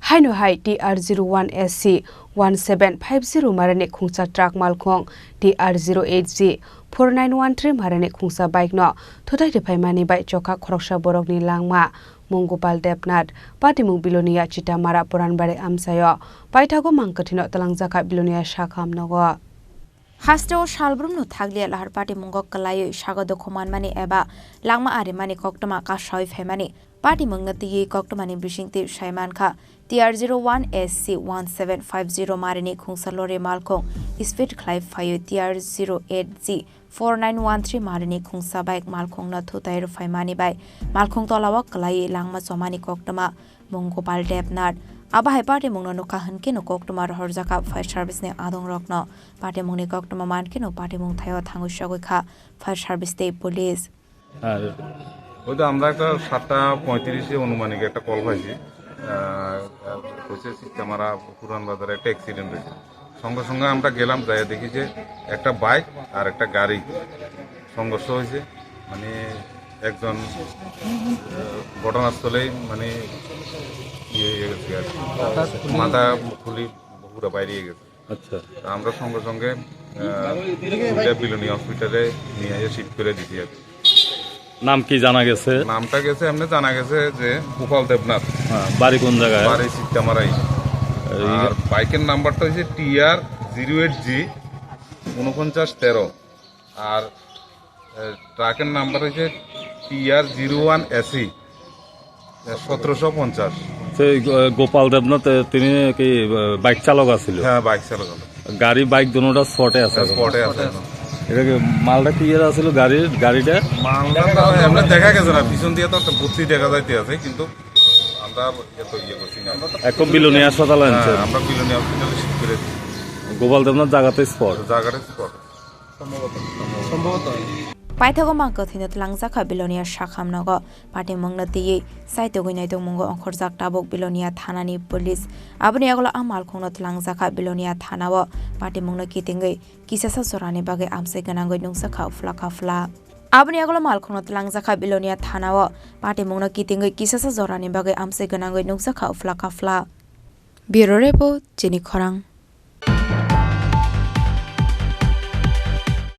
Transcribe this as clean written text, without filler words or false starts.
Haino hai TR01SC 1750 marane Khungsa truck Malkhung TR08G 4913 marane Khungsa bike no Rwphaimani bai Chokha Khoroksa Bohrokni Langma Mongopal Depnat Patimung Bilonia Chita Mara Puranbare Amsayo Paitago Mangkathino Talangjaka Bilonia Shakham Nogo Hasteo Shalbrum no Taglia Lahar Party Mungok Kalayo Shagodo Komanmani Eba Langma Arimani Koktama Rwphaimani Party Mungati Koktomani Brishing Tip Shaiman Kha TR01SC 1750 Marini Khungsa Lore Malkhung Isfit Clive Fayo TR08G 4913 Marini Khungsa Bike Malkhung na Thutaiwi Rwphaimani Bai Malkhung Tolawak Kalai Langma Somani Koktama Mongopal Depnat Abahai Party Mungno no Kahanke no Koktama Horzaka Fire Service ne Adong Rokno Party Mungni Koktama Manke no Party Mung Thayo Thangu Shagukha Fire Service State Police ওইটা আমরা একটা 7:35 অনুমানিক একটা call পাইছি হচ্ছে সিস্টেমারা পুরান বাজারে একটা অ্যাক্সিডেন্ট হয়েছে সঙ্গে সঙ্গে আমরা গেলাম যাই দেখি যে একটা বাইক আর একটা গাড়ি সংঘর্ষ হয়েছে মানে একজন ঘটনাস্থলেই মানে ইয়ে হয়ে গেছে আর মাথা খুলি পুরো বাইরে গেছে আচ্ছা আমরা সঙ্গে সঙ্গে বিলোনিয়া হসপিটালে নিয়ে এসে শিফট করে দিছি আর নাম কি জানা গেছে নামটা গেছে এমনি জানা গেছে যে গোপাল দেবনাথ বাড়ি কোন জায়গায় বাড়ি সিস্টেমারাই আর বাইকের নাম্বারটা হচ্ছে TR08G 4913 আর ট্রাকের নাম্বার হচ্ছে TR01SC 1750 সেই গোপাল দেবনাথ তিনি কি বাইক চালক আছিল হ্যাঁ বাইক চালক গাড়ি বাইক দুটোটা স্পটে আছে এটা কি মালটা ক্লিয়ার আছিল গাড়িটা মালটা আমরা দেখা গেছে না পিছন দিয়ে তো একটা বুদ্ধি দেখা যাইতে আছে কিন্তু আমরা এত ইয়ে করছি না এখন বিলোনিয়া হাসপাতালে আনছে আমরা বিলোনিয়া হসপিটালে শিফট করে গোপাল দেবনাথ জায়গাতে স্পট সম্ভবত Paithago Mangkathino Talangjaka Bilonia Shakham Nogo Party Mungnati Saito Guinaido Mungo Khorzak Tabok Bilonia Thanani Police Abni Agolo Malkhung Talangjaka Bilonia Thanawo Party Mungna Kitingai Kisasa Sorani Bage Amse Ganango Nungsaka Flakafla Abni Agolo Malkhung Talangjaka Bilonia Thanawo Party Mungna Kitingai Kisasa Sorani Bage Amse Ganango Nungsaka Flakafla Bureau Report Chini Khorang